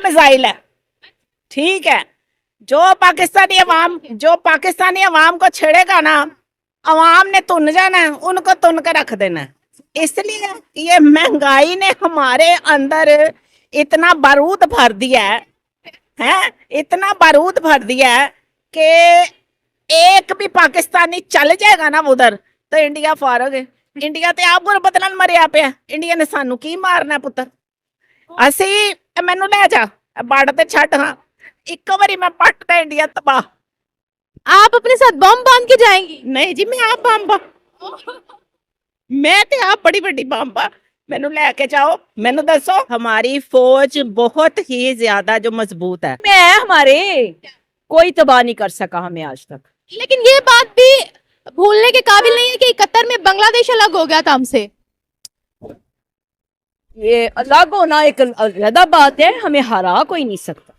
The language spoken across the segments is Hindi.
मिसाइल है। ठीक है, जो पाकिस्तानी अवाम को छेड़ेगा ना, अवाम ने तुन जाना है, उनको तुन के रख देना है। इसलिए ये महंगाई ने हमारे अंदर इतना बारूद भर दिया है, इतना बारूद भर दिया है कि एक भी पाकिस्तानी चल जाएगा ना उधर तो इंडिया फारग है। इंडिया ते आप गुर बदलन मरिया पे, इंडिया ने सानू की मारना है पुत्र। असी मैनू ले जा बाड़ ते छट, हाँ एक बारी मैं पट का इंडिया तबाह। आप अपने साथ बम बांध के जाएंगी? नहीं जी, मैं आप बम्बा, मैं ते आप बड़ी बड़ी बम्बा, मैनू लेके जाओ। मैनू दसो, हमारी फौज बहुत ही ज्यादा जो मजबूत है, मैं हमारे कोई तबाह नहीं कर सका हमें आज तक। लेकिन ये बात भी भूलने के काबिल नहीं है कि कतर में बांग्लादेश अलग हो गया था हमसे। ये अलग होना एक अलग बात है, हमें हरा कोई नहीं सकता।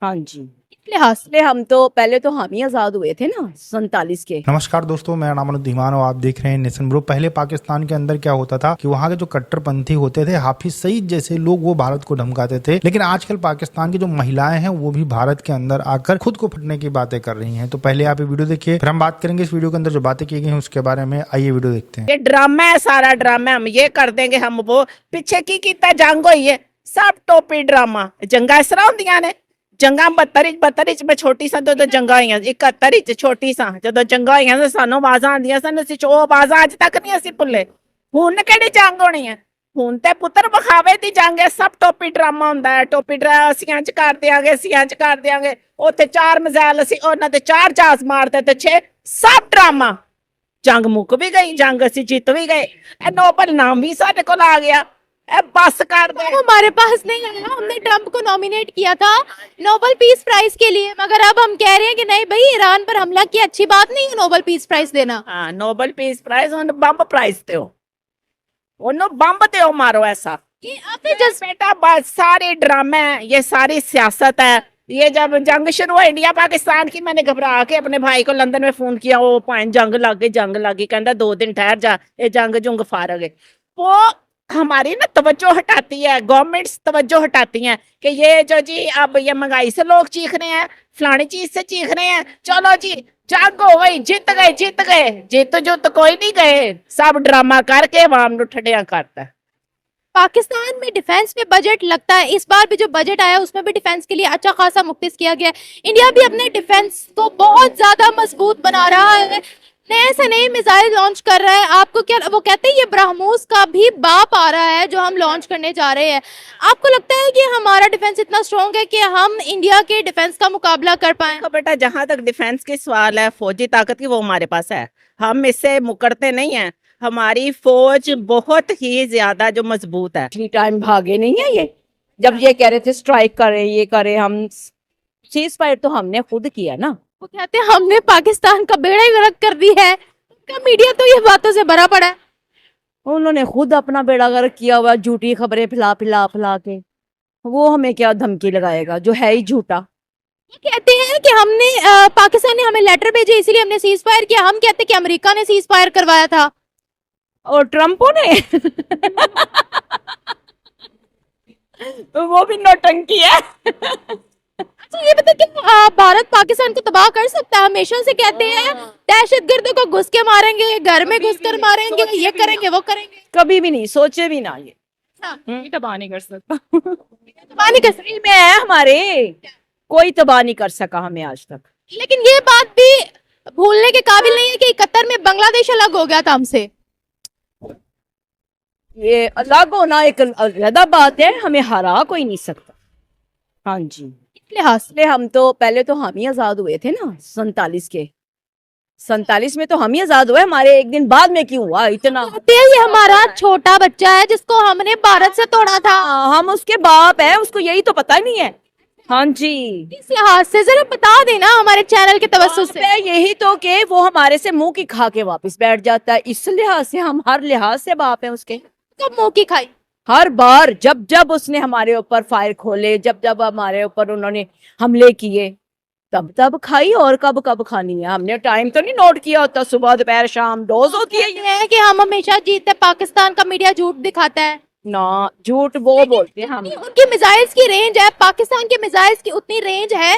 हाँ जी, लिहाज इसलिए हम तो पहले तो हम ही आजाद हुए थे ना 47 के। नमस्कार दोस्तों, मेरा नाम अनुद्दीमान और आप देख रहे हैं नेशन ब्रो। पहले पाकिस्तान के अंदर क्या होता था कि वहाँ के जो कट्टरपंथी होते थे, हाफिज सईद जैसे लोग, वो भारत को धमकाते थे। लेकिन आजकल पाकिस्तान की जो महिलाएं हैं वो भी भारत के अंदर आकर खुद को फटने की बातें कर रही हैं। तो पहले आप ये वीडियो देखिए, फिर हम बात करेंगे इस वीडियो के अंदर जो बातें की गई हैं उसके बारे में। आइए वीडियो देखते हैं। ये ड्रामा है, सारा ड्रामा, हम ये कर देंगे, हम वो पीछे की कीता, जंग हुई है, सब टोपी ड्रामा। जंगा इस तरह होंदियां ने, जंगा 72 में छोटी सा जो जंगा हुई 71 छोटी सा जो जंगा हुई सानू आवाजा आंदियां सन, असीं चो आवाजा अज तक नहीं असीं भुल्ले। हुण किहड़ी जंग होनी है, हुण ते पुत्र विखावे दी जंग है, सब टोपी ड्रामा हुंदा है। टोपी ड्रामा असीं इंज कर दियांगे, असीं इंज कर दियांगे, उत्थे 4 मिसाइल असीं उन्हां ते 4 जहाज मारते ते 6, सब ड्रामा। जंग मुक भी गई, जंग असीं जीत भी गए, नोबल नाम भी साडे कोल आ गया। बस कर दे, हमारे पास नहीं आया। हमने ट्रंप को नॉमिनेट किया था नोबेल पीस प्राइज के लिए, मगर अब हम कह रहे हैं कि नहीं भाई, ईरान पर हमला की अच्छी बात नहीं है नोबेल पीस प्राइज देना। हाँ, नोबेल पीस प्राइज उन्हें बम प्राइज दो, उन्हें बम दो, मारो ऐसा। कि आपने जस्ट बेटा बस सारे ड्रामे हैं, ये सारी सियासत है। ये जब जंग शुरू हुई इंडिया पाकिस्तान की, मैंने घबरा के अपने भाई को लंदन में फोन किया, वो पाइन जंग लग गई, कहता 2 दिन ठहर जा, ये जंग जुंग फारग है। वो हमारी ना तवज्जो हटाती है, गवर्नमेंट्स तवज्जो हटाती हैं कि ये जो जी अब ये महंगाई से लोग चीख रहे हैं, फलानी चीज से चीख रहे हैं, चलो जी जंग हो गई, जीत गए, जीत जो तो कोई नहीं गए, सब ड्रामा करके अवाम को ठंडिया करता है। पाकिस्तान में डिफेंस में बजट लगता है, इस बार भी जो बजट आया उसमें भी डिफेंस के लिए अच्छा खासा मुख्तिस किया गया है। इंडिया भी अपने डिफेंस को बहुत ज्यादा मजबूत बना रहा है, नए से नए मिसाइल लॉन्च कर रहा है। आपको क्या वो कहते हैं, ये ब्रह्मोस का भी बाप आ रहा है जो हम लॉन्च करने जा रहे हैं। आपको लगता है कि हमारा डिफेंस इतना स्ट्रॉन्ग है कि हम इंडिया के डिफेंस का मुकाबला कर पाए? देखो बेटा, जहां तक डिफेंस की सवाल है, फौजी ताकत की, वो हमारे पास है, हम इससे मुकरते नहीं हैं। हमारी फौज बहुत ही ज्यादा जो मजबूत है। इतनी टाइम भागे नहीं है ये, जब ये कह रहे थे स्ट्राइक करें, ये करें, हम सीज फायर तो हमने खुद किया ना। वो कहते हैं हमने पाकिस्तान का बेड़ा ही गर्क कर दी है, का मीडिया तो ये बातों से भरा पड़ा है। उन्होंने खुद अपना बेड़ा गर्क किया हुआ, झूठी खबरें फैला के, वो हमें क्या धमकी लगाएगा जो है ही झूठा। वो कहते हैं कि हमने पाकिस्तान ने हमें लेटर भेजे इसलिए हमने सीज फायर किया, हम कहते हैं कि अमेरिका ने सीज फायर करवाया था और ट्रम्पो ने वो भी नौटंकी है। अच्छा ये बता कि भारत पाकिस्तान को तबाह कर सकता है? हमेशा से कहते हैं दहशतगर्दों को घुस के मारेंगे, घर में घुस कर मारेंगे, ये करेंगे वो करेंगे। कभी भी नहीं सोचे भी ना ये तबाह नहीं कर सकता। तबाह नहीं कर सकते। में हमारे कोई तबाह नहीं कर सका हमें आज तक। लेकिन ये बात भी भूलने के काबिल नहीं है कि कतर में बांग्लादेश अलग हो गया था हमसे। ये अलग होना एक अलग बात है, हमें हरा कोई नहीं सकता। हाँ जी, लिहाज इसलिए हम तो पहले तो हम ही आजाद हुए थे ना 47 के। 47 में तो हम ही आजाद हुए, हमारे एक दिन बाद में क्यों हुआ इतना? कहते हैं ये हमारा छोटा बच्चा है जिसको हमने भारत से तोड़ा था। हम उसके बाप है, उसको यही तो पता नहीं है। हाँ जी, इस लिहाज से जरा बता देना हमारे चैनल के तवज्जुह से। यही तो कि वो हमारे से मुंह की खा के वापस बैठ जाता है, इस लिहाज से हम हर लिहाज से बाप है उसके। कब मुंह की खाई? हर बार जब जब उसने हमारे ऊपर फायर खोले, जब जब हमारे ऊपर उन्होंने हमले किए, तब तब खाई। और कब कब खानी है, हमने टाइम तो नहीं नोट किया होता, सुबह दोपहर शाम डोज होती है। कहते हैं कि हम हमेशा जीतते, पाकिस्तान का मीडिया झूठ दिखाता है। ना झूठ वो बोलते हैं हम। उनकी मिसाइल्स की रेंज है, पाकिस्तान के मिसाइल्स की उतनी रेंज है?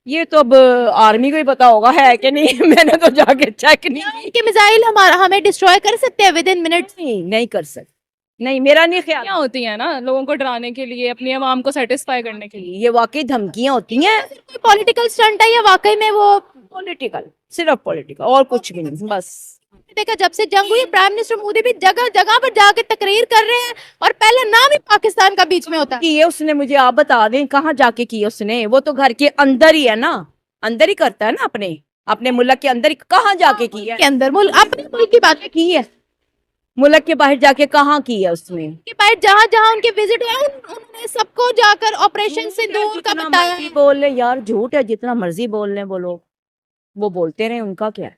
ये तो अब आर्मी को ही पता होगा है कि नहीं मैंने तो जाके चेक नहीं की। उनके मिसाइल हमारा हमें डिस्ट्रॉय कर सकते हैं विद इन मिनट्स? नहीं कर सकते, नहीं मेरा नहीं ख्याल। क्या होती है ना, लोगों को डराने के लिए, अपनी आवाम को सेटिस्फाई करने के लिए। ये वाकई धमकियां होती हैं, कोई पॉलिटिकल स्टंट है या वाकई में वो? पॉलिटिकल, सिर्फ पॉलिटिकल और कुछ भी नहीं बस। देखा जब से जंग हुई प्राइम मिनिस्टर मोदी भी जगह जगह पर जाके तकरीर कर रहे हैं और पहले नाम ही पाकिस्तान का बीच में होता है। किए उसने, मुझे आप बता दें कहाँ जाके किए उसने? वो तो घर के अंदर ही है ना, अंदर ही करता है ना, अपने मुल्क के अंदर ही। कहाँ जाके की है? के अंदर मुल्क, अपने मुल्क की बात की है, मुल्क के बाहर जाके कहाँ की है उसने? के बाहर जहाँ जहाँ उनके विजिट हुए उन्होंने सबको जाकर ऑपरेशन सिंदूर का जितना बताया मर्जी है। बोल ले यार, झूठ है, जितना मर्जी बोल ले वो लोग, वो बोलते रहे, उनका क्या है?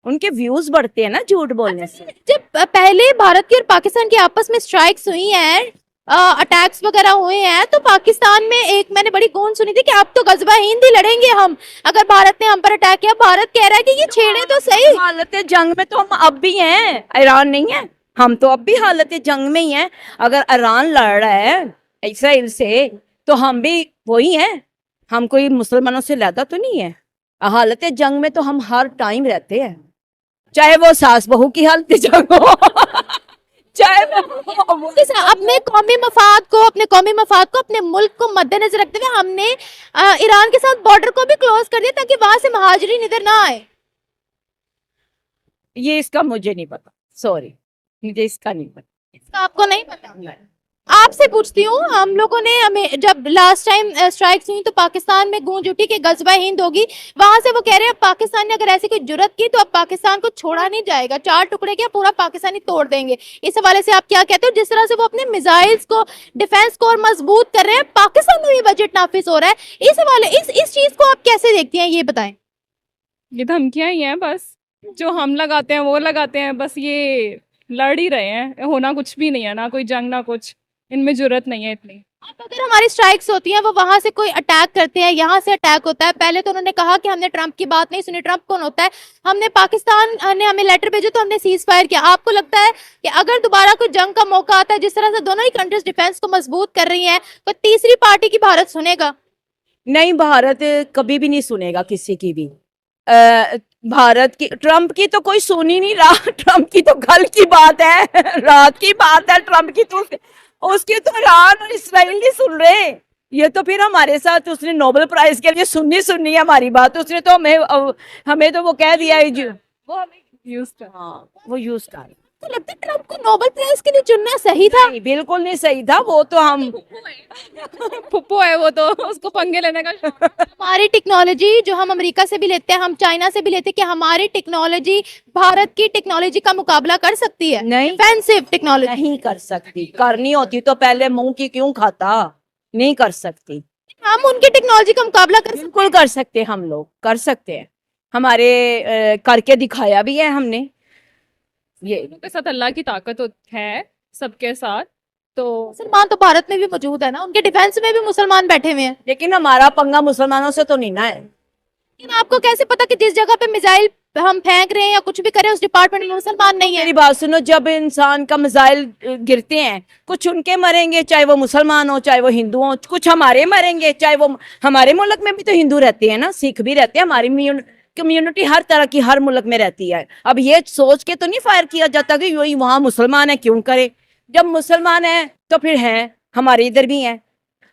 उनके व्यूज बढ़ते हैं ना झूठ बोलने से। जब पहले भारत की और पाकिस्तान की आपस में स्ट्राइक्स हुई हैं, अटैक्स वगैरह हुए हैं, तो पाकिस्तान में एक मैंने बड़ी गूंज सुनी थी कि अब तो गजबा हिंद ही लड़ेंगे हम, अगर भारत ने हम पर अटैक किया। भारत कह रहा है कि ये छेड़े तो सही। हालत जंग में तो हम अब भी हैं, ईरान नहीं है, हम तो अब भी हालत जंग में ही हैं। अगर ईरान लड़ रहा है इसराइल से तो हम भी वही हैं, हम कोई मुसलमानों से ज़्यादा तो नहीं है। हालत जंग में तो हम हर टाइम रहते हैं, चाहे वो सास बहू की हालत जंग हो चाहे वो अपने कौमी मफाद को, अपने मुल्क को मद्देनजर रखते हुए हमने ईरान के साथ बॉर्डर को भी क्लोज कर दिया ताकि वहां से महाजरीन इधर ना आए। ये इसका मुझे नहीं पता, सॉरी, मुझे इसका नहीं पता। इसका आपको नहीं पता? आपसे पूछती हूँ, हम लोगों ने हमें जब लास्ट टाइम स्ट्राइक्स हुई तो पाकिस्तान में गूंज उठी कि गजबा हिंद होगी। वहां से वो कह रहे हैं पाकिस्तान ने अगर ऐसी कोई जुर्रत की तो अब पाकिस्तान को छोड़ा नहीं जाएगा, 4 टुकड़े क्या पूरा पाकिस्तानी तोड़ देंगे। इस हवाले से आप क्या कहते हो? जिस तरह से वो अपने मिसाइल्स को, डिफेंस को और मजबूत कर रहे हैं, पाकिस्तान में भी बजट नाफिज हो रहा है, इस हवाले इस चीज को आप कैसे देखती हैं, ये बताएं। ये धमकियां ही हैं बस, जो हम लगाते हैं वो लगाते हैं, बस ये लड़ ही रहे हैं, होना कुछ भी नहीं है, ना कोई जंग ना कुछ, इनमें जरूरत नहीं है इतनी। अब अगर हमारी स्ट्राइक्स होती हैं, वो वहां से कोई अटैक करते हैं, यहाँ से अटैक होता है। पहले तो उन्होंने कहा कि हमने ट्रंप की बात नहीं सुनी, ट्रंप कौन होता है? हमने पाकिस्तान ने हमें लेटर भेजा तो हमने सीज फायर किया। आपको लगता है कि अगर दोबारा कोई जंग का मौका आता है, जिस तरह से दोनों ही कंट्रीज डिफेंस को मजबूत कर रही हैं, तो तीसरी पार्टी की भारत सुनेगा? नहीं, भारत कभी भी नहीं सुनेगा किसी की भी। भारत की, ट्रम्प की तो कोई सुन ही नहीं रहा। ट्रम्प की तो कल की बात है, रात की बात है। ट्रम्प की तो उसके तो ईरान और इसराइल नहीं सुन रहे। ये तो फिर हमारे साथ उसने नोबेल प्राइज के लिए सुननी है हमारी बात। उसने तो हमें तो वो कह दिया है जो वो हमें यूज कर, हाँ वो यूज कर। तो लगता है ट्रंप को नोबेल प्राइज के लिए चुनना सही था? नहीं, बिल्कुल नहीं सही था। वो तो हम फुप्पो है वो, तो उसको पंगे लेने का शौक। हमारी टेक्नोलॉजी जो हम अमेरिका से भी लेते हैं, हम चाइना से भी लेते हैं, कि हमारी टेक्नोलॉजी भारत की टेक्नोलॉजी का मुकाबला कर सकती है? नहीं, डिफेंसिव टेक्नोलॉजी नहीं कर सकती। करनी होती तो पहले मुंह की क्यों खाता? नहीं कर सकती। हम उनकी टेक्नोलॉजी का मुकाबला कर सकते बिल्कुल कर सकते हैं, हम लोग कर सकते हैं। हमारे करके दिखाया भी है हमने। ये उनके साथ अल्लाह की ताकत है सबके साथ। तो मुसलमान तो भारत में भी मौजूद है ना, उनके डिफेंस में भी मुसलमान बैठे हुए हैं। लेकिन हमारा पंगा मुसलमानों से तो नहीं ना है। लेकिन आपको कैसे पता कि जिस जगह पे मिसाइल हम फेंक रहे हैं या कुछ भी करें उस डिपार्टमेंट में मुसलमान नहीं है? मेरी बात सुनो, जब इंसान का मिसाइल गिरते हैं, कुछ उनके मरेंगे, चाहे वो मुसलमान हो चाहे वो हिंदू हो, कुछ हमारे मरेंगे, चाहे वो हमारे मुल्क में भी तो हिंदू रहते हैं ना, सिख भी रहते हैं। हमारी कम्युनिटी हर तरह की हर मुल्क में रहती है। अब ये सोच के तो नहीं फायर किया जाता कि वही वहां मुसलमान है क्यों करे। जब मुसलमान है तो फिर है, हमारे इधर भी है।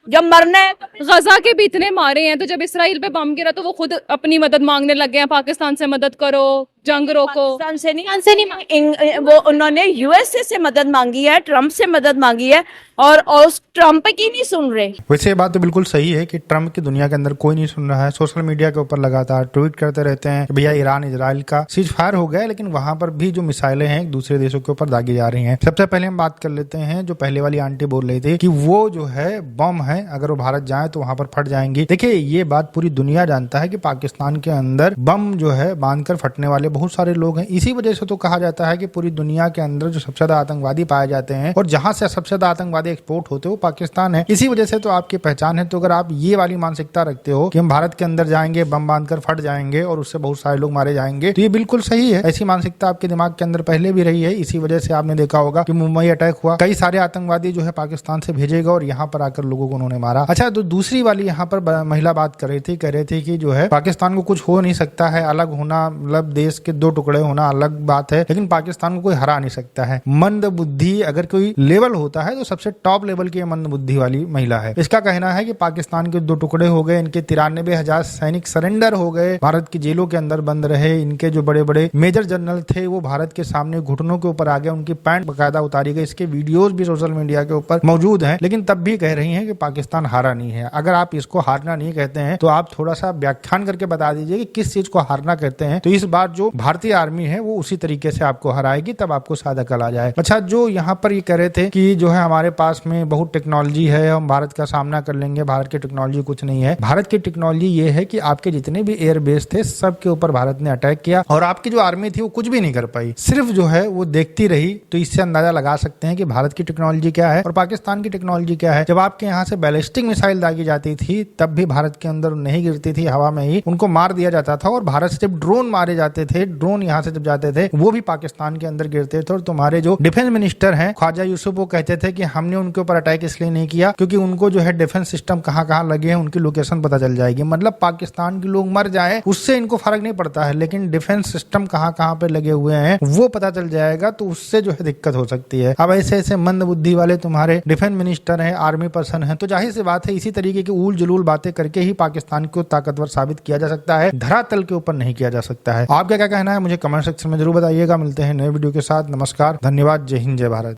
जब मरना है गजा के भी इतने मारे हैं, तो जब इसराइल पे बम गिरा तो वो खुद अपनी मदद मांगने लग गए हैं, पाकिस्तान से मदद करो, जंग रोको। पाकिस्तान से नहीं, पाकिस्तान से नहीं वो उन्होंने यूएसए से मदद मांगी है, ट्रम्प से मदद मांगी है, और उस ट्रम्प की नहीं सुन रहे। वैसे ये बात तो बिल्कुल सही है कि ट्रम्प की दुनिया के अंदर कोई नहीं सुन रहा है। सोशल मीडिया के ऊपर लगातार ट्वीट करते रहते हैं कि भैया ईरान इजराइल का सीज फायर हो गया, लेकिन वहां पर भी जो मिसाइलें हैं एक दूसरे देशों के ऊपर दागी जा रही हैं। सबसे पहले हम बात कर लेते हैं, जो पहले वाली आंटी बोल रही थी कि वो जो है बम है, अगर वो भारत जाए तो वहां पर फट जाएंगी। देखिए, ये बात पूरी दुनिया जानता है कि पाकिस्तान के अंदर बम जो है बांधकर फटने वाले बहुत सारे लोग हैं। इसी वजह से तो कहा जाता है कि पूरी दुनिया के अंदर जो सबसे ज्यादा आतंकवादी पाए जाते हैं और जहां से सबसे ज्यादा आतंकवादी एक्सपोर्ट होते हैं वो पाकिस्तान है। इसी वजह से तो आपकी पहचान है। तो अगर आप ये वाली मानसिकता रखते हो कि हम भारत के अंदर जाएंगे, बम बांधकर फट जाएंगे और उससे बहुत सारे लोग मारे जाएंगे, तो ये बिल्कुल सही है। ऐसी मानसिकता आपके दिमाग के अंदर पहले भी रही है। इसी वजह से आपने देखा होगा कि मुंबई अटैक हुआ, कई सारे आतंकवादी जो है पाकिस्तान से भेजे गए और यहाँ पर आकर लोगों को उन्होंने मारा। अच्छा, तो दूसरी वाली यहाँ पर महिला बात कर रही थी, कह रही थी कि जो है पाकिस्तान को कुछ हो नहीं सकता है, अलग होना मतलब देश के दो टुकड़े होना अलग बात है, लेकिन पाकिस्तान को कोई हरा नहीं सकता है। मंद बुद्धि अगर कोई लेवल होता है तो सबसे टॉप लेवल की मंद बुद्धि वाली महिला है। इसका कहना है कि पाकिस्तान के दो टुकड़े हो गए, इनके 93,000 सैनिक सरेंडर हो गए, भारत की जेलों के अंदर बंद रहे, इनके जो बड़े बड़े मेजर जनरल थे वो भारत के सामने घुटनों के ऊपर आ गए, उनकी पैंट बकायदा उतारी गई। इसके वीडियोस भी सोशल मीडिया के ऊपर मौजूद हैं, लेकिन तब भी कह रही हैं कि पाकिस्तान हारा नहीं है। अगर आप इसको हारना नहीं कहते हैं तो आप थोड़ा सा व्याख्यान करके बता दीजिए कि किस चीज को हारना कहते हैं। तो इस बार जो भारतीय आर्मी है वो उसी तरीके से आपको हराएगी, तब आपको शायद अकल आ जाए। अच्छा, जो यहाँ पर ये कह रहे थे कि जो है हमारे पास में बहुत टेक्नोलॉजी है, हम भारत का सामना कर लेंगे, भारत की टेक्नोलॉजी कुछ नहीं है। भारत की टेक्नोलॉजी ये है कि आपके जितने भी एयरबेस थे सबके ऊपर भारत ने अटैक किया और आपकी जो आर्मी थी वो कुछ भी नहीं कर पाई, सिर्फ जो है वो देखती रही। तो इससे अंदाजा लगा सकते हैं कि भारत की टेक्नोलॉजी क्या है और पाकिस्तान की टेक्नोलॉजी क्या है। जब आपके यहाँ से बैलिस्टिक मिसाइल दागी जाती थी तब भी भारत के अंदर नहीं गिरती थी, हवा में ही उनको मार दिया जाता था। और भारत से जब ड्रोन मारे जाते थे, ड्रोन यहाँ से जब जाते थे वो भी पाकिस्तान के अंदर गिरते थे। और तुम्हारे जो डिफेंस मिनिस्टर हैं ख्वाजा यूसुफ, वो कहते थे कि हमने उनके ऊपर अटैक इसलिए नहीं किया क्योंकि उनको जो है डिफेंस सिस्टम कहाँ कहाँ लगे हैं उनकी लोकेशन पता चल जाएगी। मतलब पाकिस्तान के लोग मर जाए उससे इनको फर्क नहीं पड़ता है, लेकिन डिफेंस सिस्टम कहाँ कहाँ पे लगे हुए हैं वो पता चल जाएगा, तो उससे जो है दिक्कत हो सकती है। अब ऐसे ऐसे मंद बुद्धि वाले तुम्हारे डिफेंस मिनिस्टर हैं, आर्मी पर्सन हैं, तो जाहिर सी बात है इसी तरीके की उल जुलूल बातें करके ही पाकिस्तान को ताकतवर साबित किया जा सकता है, धरातल के ऊपर नहीं किया जा सकता है। आपका क्या कहना है मुझे कमेंट सेक्शन में जरूर बताइएगा। मिलते हैं नए वीडियो के साथ। नमस्कार, धन्यवाद, जय हिंद, जय भारत।